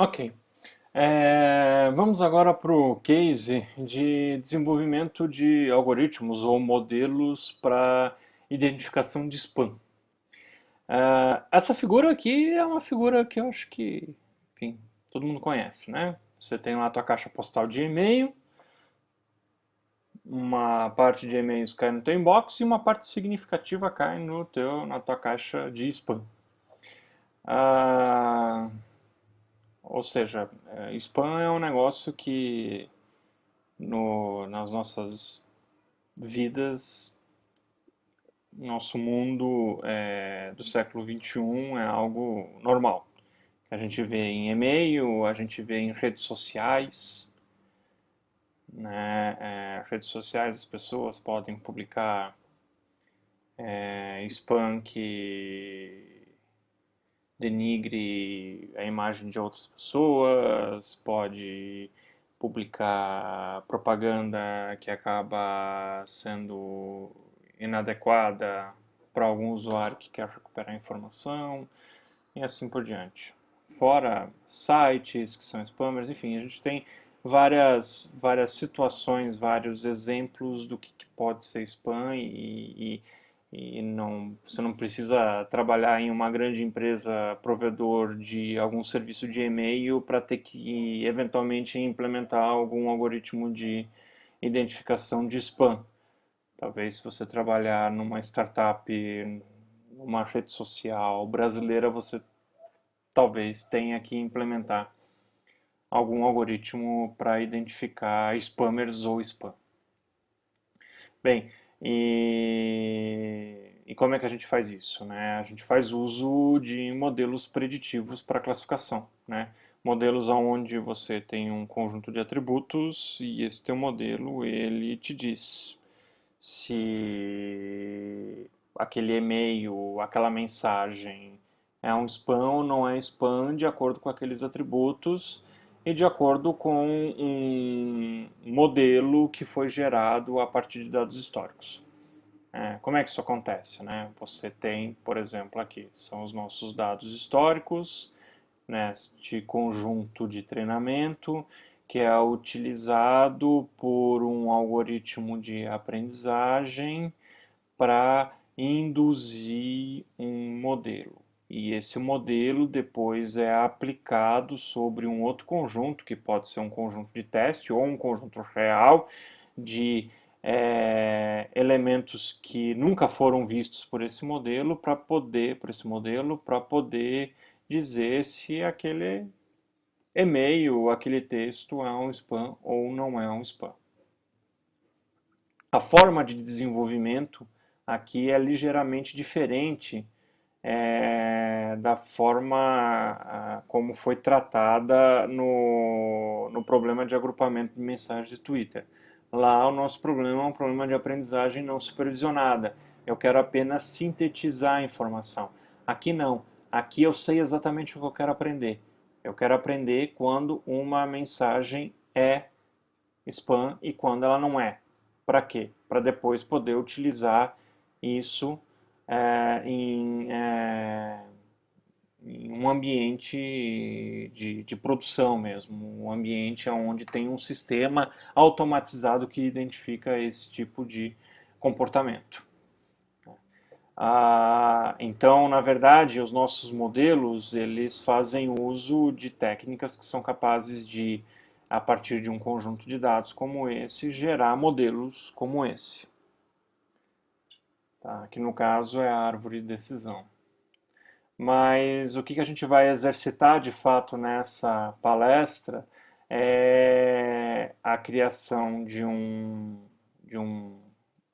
Ok. Vamos agora para o case de desenvolvimento de algoritmos ou modelos para identificação de spam. Essa figura aqui é uma figura que eu acho que, enfim, todo mundo conhece, né? Você tem lá a tua caixa postal de e-mail, uma parte de e-mails cai no teu inbox e uma parte significativa cai na tua caixa de spam. Ah, ou seja, spam é um negócio que nas nossas vidas, nosso mundo do século XXI é algo normal. A gente vê em e-mail, a gente vê em redes sociais, né? Redes sociais as pessoas podem publicar spam que denigre a imagem de outras pessoas, pode publicar propaganda que acaba sendo inadequada para algum usuário que quer recuperar informação e assim por diante. Fora sites que são spammers, enfim, a gente tem várias situações, vários exemplos do que pode ser spam e não, você não precisa trabalhar em uma grande empresa provedor de algum serviço de e-mail para ter que eventualmente implementar algum algoritmo de identificação de spam. Talvez se você trabalhar numa startup, numa rede social brasileira, você talvez tenha que implementar algum algoritmo para identificar spammers ou spam. Bem, e como é que a gente faz isso, né? A gente faz uso de modelos preditivos para classificação, né? Modelos onde você tem um conjunto de atributos e esse teu modelo ele te diz se aquele e-mail, aquela mensagem é um spam ou não é spam de acordo com aqueles atributos e de acordo com um modelo que foi gerado a partir de dados históricos. Como é que isso acontece, né? Você tem, por exemplo, aqui, são os nossos dados históricos, neste conjunto de treinamento, que é utilizado por um algoritmo de aprendizagem para induzir um modelo. E esse modelo depois é aplicado sobre um outro conjunto, que pode ser um conjunto de teste ou um conjunto real de elementos que nunca foram vistos por esse modelo para poder dizer se aquele e-mail, aquele texto é um spam ou não é um spam. A forma de desenvolvimento aqui é ligeiramente diferente da forma como foi tratada no problema de agrupamento de mensagens de Twitter. Lá o nosso problema é um problema de aprendizagem não supervisionada. Eu quero apenas sintetizar a informação. Aqui não. Aqui eu sei exatamente o que eu quero aprender. Eu quero aprender quando uma mensagem é spam e quando ela não é. Para quê? Para depois poder utilizar isso é, em, é, em um ambiente de produção mesmo, um ambiente onde tem um sistema automatizado que identifica esse tipo de comportamento. Então, na verdade, os nossos modelos eles fazem uso de técnicas que são capazes de, a partir de um conjunto de dados como esse, gerar modelos como esse, tá? Que no caso é a árvore de decisão. Mas o que a gente vai exercitar de fato nessa palestra é a criação de um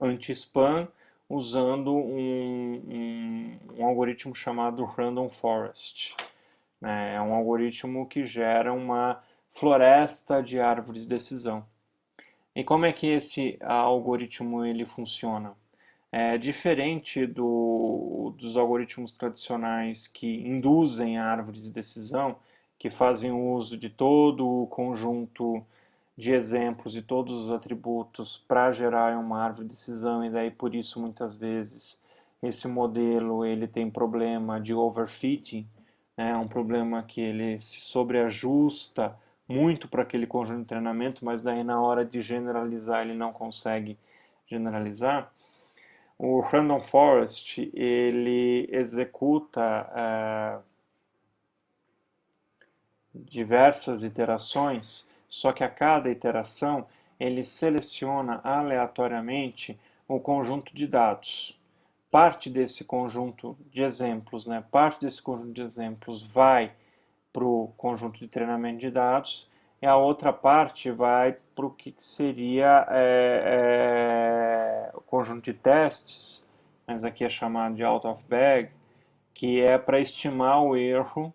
anti-spam usando um algoritmo chamado Random Forest. É um algoritmo que gera uma floresta de árvores de decisão. E como é que esse algoritmo ele funciona? É diferente dos algoritmos tradicionais que induzem árvores de decisão, que fazem uso de todo o conjunto de exemplos e todos os atributos para gerar uma árvore de decisão, e daí por isso muitas vezes esse modelo ele tem problema de overfitting, É um problema que ele se sobreajusta muito para aquele conjunto de treinamento, mas daí na hora de generalizar ele não consegue generalizar. O Random Forest ele executa diversas iterações, só que a cada iteração ele seleciona aleatoriamente o conjunto de dados. Parte desse conjunto de exemplos, né, parte desse conjunto de exemplos vai para o conjunto de treinamento de dados e a outra parte vai para o que seria o conjunto de testes, mas aqui é chamado de out of bag, que é para estimar o erro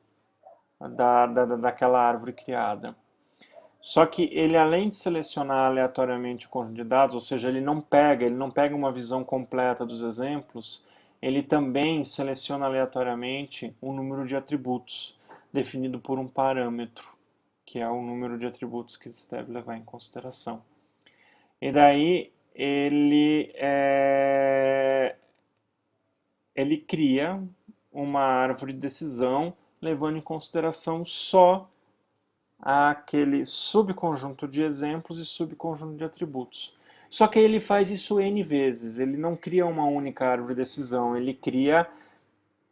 daquela árvore criada. Só que ele, além de selecionar aleatoriamente o conjunto de dados, ou seja, ele não pega uma visão completa dos exemplos, ele também seleciona aleatoriamente um número de atributos definido por um parâmetro, que é o número de atributos que se deve levar em consideração. E daí ele cria uma árvore de decisão levando em consideração só aquele subconjunto de exemplos e subconjunto de atributos. Só que ele faz isso N vezes, ele não cria uma única árvore de decisão, ele cria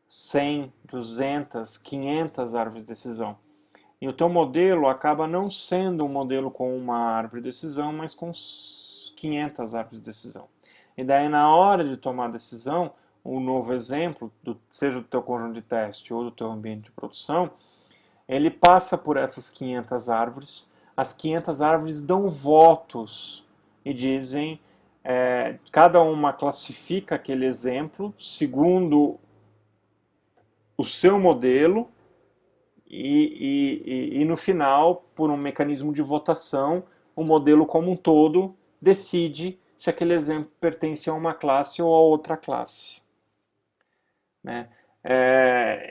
100, 200, 500 árvores de decisão. E o teu modelo acaba não sendo um modelo com uma árvore de decisão, mas com 500 árvores de decisão. E daí na hora de tomar a decisão, o novo exemplo, seja do teu conjunto de teste ou do teu ambiente de produção, ele passa por essas 500 árvores, as 500 árvores dão votos e dizem, cada uma classifica aquele exemplo segundo o seu modelo e no final, por um mecanismo de votação, o modelo como um todo decide se aquele exemplo pertence a uma classe ou a outra classe. Né?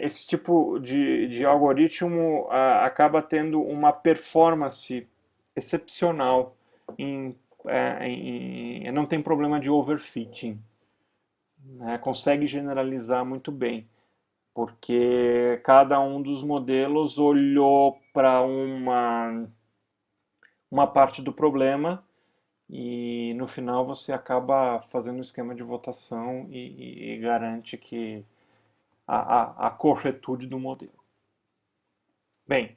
Esse tipo de algoritmo acaba tendo uma performance excepcional, não tem problema de overfitting, né? Consegue generalizar muito bem, porque cada um dos modelos olhou para uma parte do problema e no final você acaba fazendo um esquema de votação e garante que a corretude do modelo. Bem,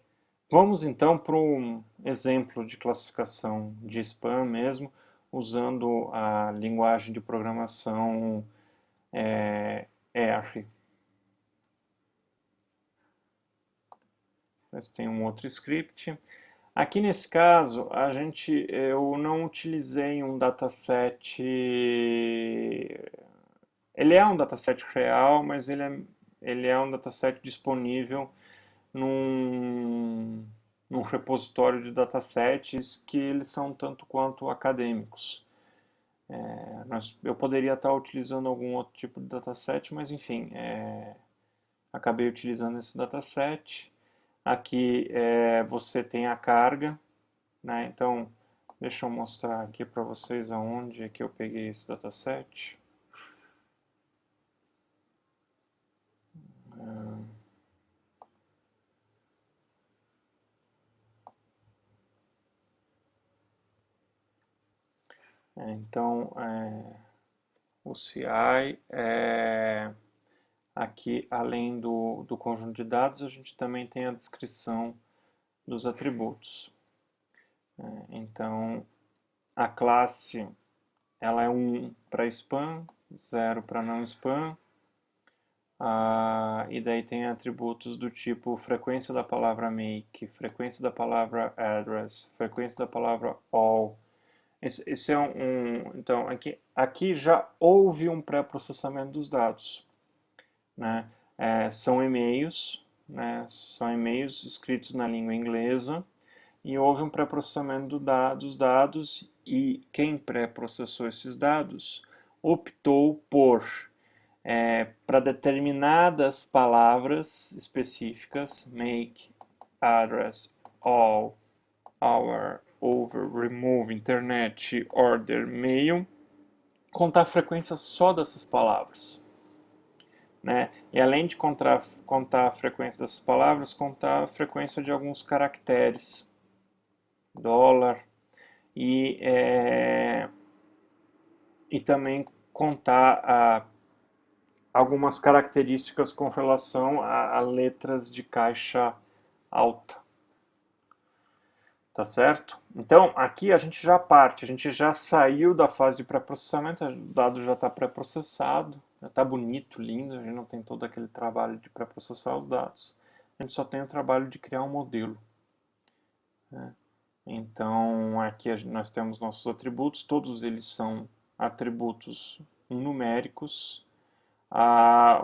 vamos então para um exemplo de classificação de spam mesmo, usando a linguagem de programação R. Esse tem um outro script. Aqui nesse caso, eu não utilizei um dataset. Ele é um dataset real, mas ele é um dataset disponível num repositório de datasets que eles são tanto quanto acadêmicos. Eu poderia estar utilizando algum outro tipo de dataset, mas enfim, acabei utilizando esse dataset. Aqui você tem a carga, né? Então deixa eu mostrar aqui para vocês aonde é que eu peguei esse dataset. Então o CI aqui, além do conjunto de dados, a gente também tem a descrição dos atributos. Então, a classe ela é 1 para spam, 0 para não spam, e daí tem atributos do tipo frequência da palavra make, frequência da palavra address, frequência da palavra all. Esse é então, aqui já houve um pré-processamento dos dados. Né? São e-mails, né? São e-mails escritos na língua inglesa e houve um pré-processamento dos dados e quem pré-processou esses dados optou por, para determinadas palavras específicas, make, address, all, our, over, remove, internet, order, mail, contar a frequência só dessas palavras. né? E além de contar a frequência dessas palavras, contar a frequência de alguns caracteres, dólar, e, e também contar algumas características com relação a letras de caixa alta. Tá certo? Então, aqui a gente já parte, a gente já saiu da fase de pré-processamento, o dado já está pré-processado, já está bonito, lindo, a gente não tem todo aquele trabalho de pré-processar os dados, a gente só tem o trabalho de criar um modelo, né? Então, aqui nós temos nossos atributos, todos eles são atributos numéricos.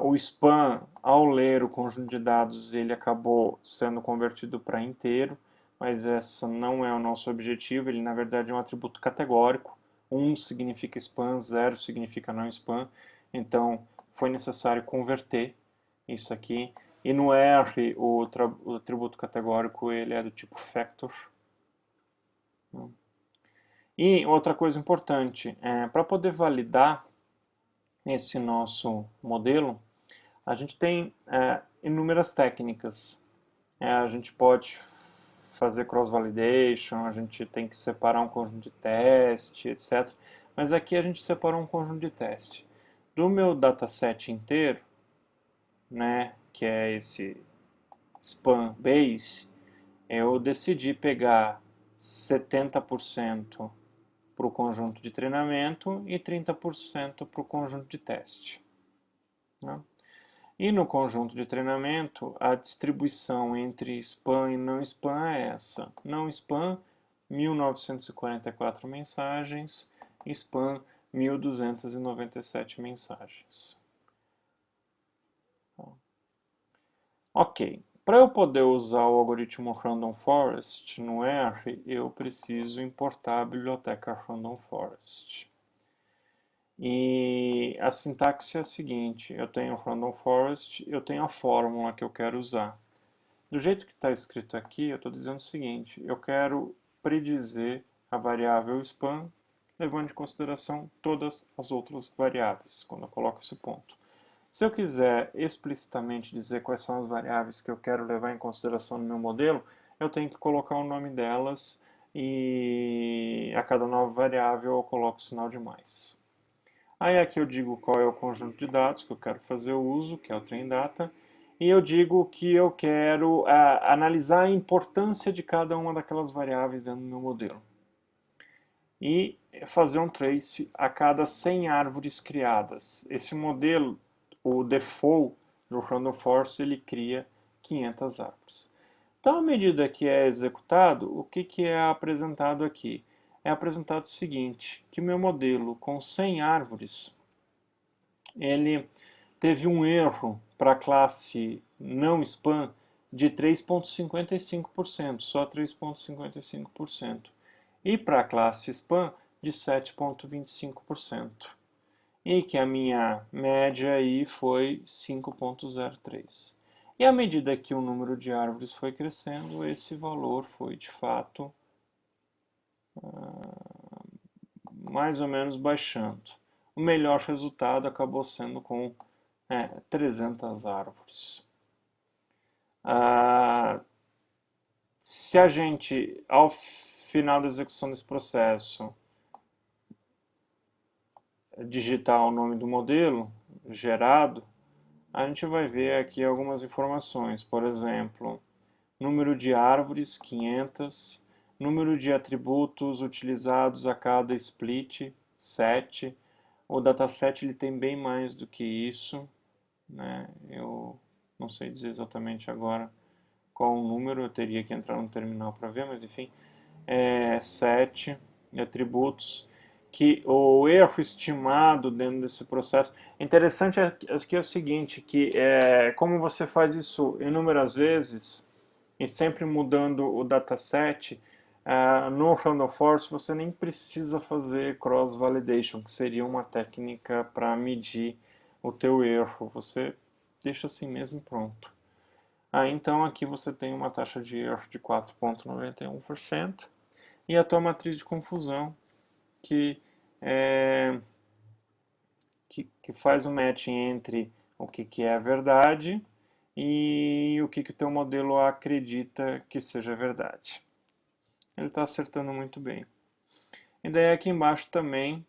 O span, ao ler o conjunto de dados, ele acabou sendo convertido para inteiro, mas esse não é o nosso objetivo, ele na verdade é um atributo categórico. 1 significa span, 0 significa não span, então foi necessário converter isso aqui. E no R, o atributo categórico ele é do tipo factor. E outra coisa importante, para poder validar esse nosso modelo, a gente tem inúmeras técnicas. A gente pode fazer cross-validation, a gente tem que separar um conjunto de teste, etc. Mas aqui a gente separou um conjunto de teste. Do meu dataset inteiro, né, que é esse span base, eu decidi pegar 70% para o conjunto de treinamento e 30% para o conjunto de teste, né? E no conjunto de treinamento, a distribuição entre spam e não spam é essa. Não spam, 1944 mensagens, spam, 1297 mensagens. Ok, para eu poder usar o algoritmo Random Forest no R, eu preciso importar a biblioteca Random Forest. E a sintaxe é a seguinte, eu tenho o Random Forest, eu tenho a fórmula que eu quero usar. Do jeito que está escrito aqui, eu estou dizendo o seguinte, eu quero predizer a variável span, levando em consideração todas as outras variáveis, quando eu coloco esse ponto. Se eu quiser explicitamente dizer quais são as variáveis que eu quero levar em consideração no meu modelo, eu tenho que colocar o nome delas e a cada nova variável eu coloco o sinal de mais. Aí aqui eu digo qual é o conjunto de dados que eu quero fazer o uso, que é o train-data, e eu digo que eu quero analisar a importância de cada uma daquelas variáveis dentro do meu modelo. E fazer um trace a cada 100 árvores criadas. Esse modelo, o default do Random Forest, ele cria 500 árvores. Então, à medida que é executado, o que é apresentado aqui? É apresentado o seguinte, que o meu modelo com 100 árvores, ele teve um erro para a classe não spam de 3,55%, só 3,55%. E para a classe spam de 7,25%. E que a minha média aí foi 5,03. E à medida que o número de árvores foi crescendo, esse valor foi de fato mais ou menos baixando. O melhor resultado acabou sendo com 300 árvores. Se a gente, ao final da execução desse processo, digitar o nome do modelo gerado, a gente vai ver aqui algumas informações. Por exemplo, número de árvores, 500, número de atributos utilizados a cada split, 7. O dataset ele tem bem mais do que isso, né? Eu não sei dizer exatamente agora qual o número, eu teria que entrar no terminal para ver, mas enfim, 7 atributos, que o erro estimado dentro desse processo. Interessante aqui é o seguinte, que como você faz isso inúmeras vezes, e sempre mudando o dataset, no Random Forest você nem precisa fazer cross-validation, que seria uma técnica para medir o teu erro. Você deixa assim mesmo pronto. Então aqui você tem uma taxa de erro de 4,91% e a tua matriz de confusão que faz o match entre o que é verdade e o que o teu modelo acredita que seja verdade. Ele está acertando muito bem. E daí aqui embaixo também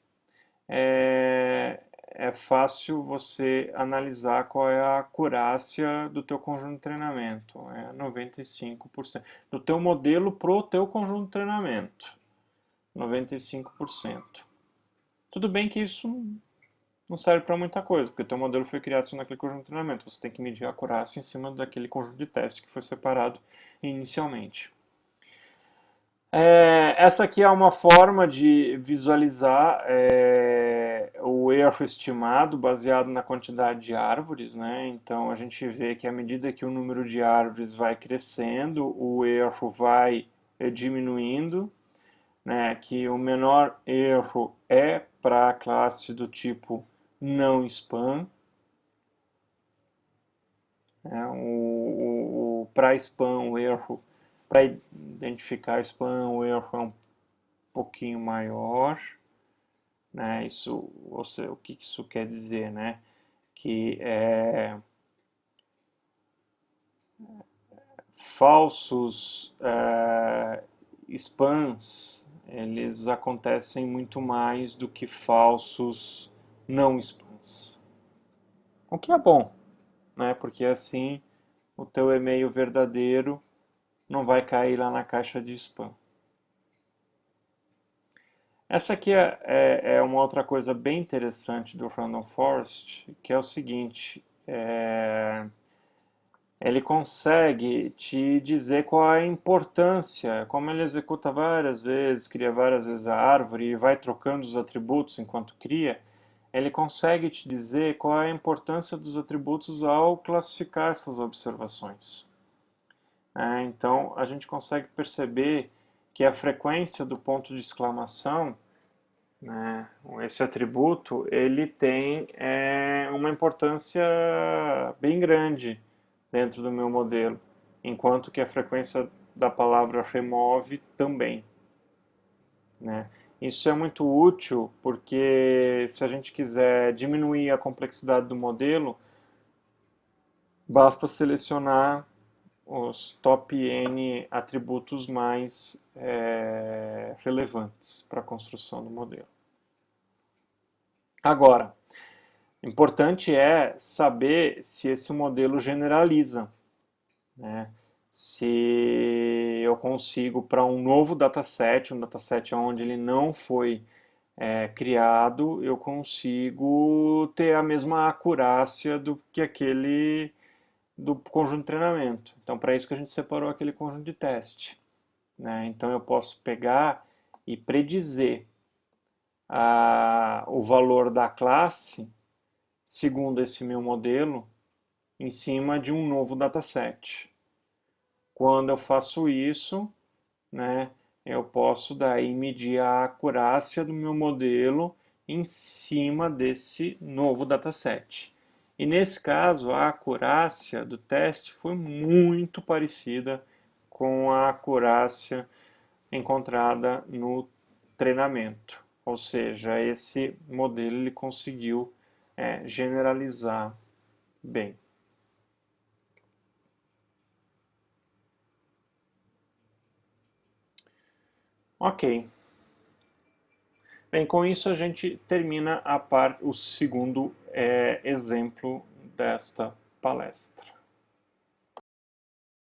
é fácil você analisar qual é a acurácia do teu conjunto de treinamento. É 95%. Do teu modelo para o teu conjunto de treinamento. 95%. Tudo bem que isso não serve para muita coisa, porque o teu modelo foi criado só naquele conjunto de treinamento. Você tem que medir a acurácia em cima daquele conjunto de teste que foi separado inicialmente. Essa aqui é uma forma de visualizar o erro estimado baseado na quantidade de árvores, né? Então a gente vê que à medida que o número de árvores vai crescendo, o erro vai diminuindo, né? Que o menor erro é para a classe do tipo não spam, né? Para spam o erro, para identificar spam o erro é um pouquinho maior, né? Isso, ou seja, o que isso quer dizer, né? Que falsos spams, eles acontecem muito mais do que falsos não spams. O que é bom, né? Porque assim o teu e-mail verdadeiro não vai cair lá na caixa de spam. Essa aqui é uma outra coisa bem interessante do Random Forest, que é o seguinte, ele consegue te dizer qual é a importância, como ele executa várias vezes, cria várias vezes a árvore e vai trocando os atributos enquanto cria, ele consegue te dizer qual é a importância dos atributos ao classificar essas observações. Então, a gente consegue perceber que a frequência do ponto de exclamação, né, esse atributo, ele tem uma importância bem grande dentro do meu modelo, enquanto que a frequência da palavra remove também, né? Isso é muito útil porque se a gente quiser diminuir a complexidade do modelo, basta selecionar os top N atributos mais relevantes para a construção do modelo. Agora, importante é saber se esse modelo generaliza, né? Se eu consigo para um novo dataset, um dataset onde ele não foi criado, eu consigo ter a mesma acurácia do que aquele do conjunto de treinamento. Então, para isso que a gente separou aquele conjunto de teste, né? Então, eu posso pegar e predizer o valor da classe segundo esse meu modelo em cima de um novo dataset. Quando eu faço isso, né, eu posso daí medir a acurácia do meu modelo em cima desse novo dataset. E nesse caso, a acurácia do teste foi muito parecida com a acurácia encontrada no treinamento. Ou seja, esse modelo ele conseguiu generalizar bem. Ok. Bem, com isso a gente termina o segundo exemplo desta palestra.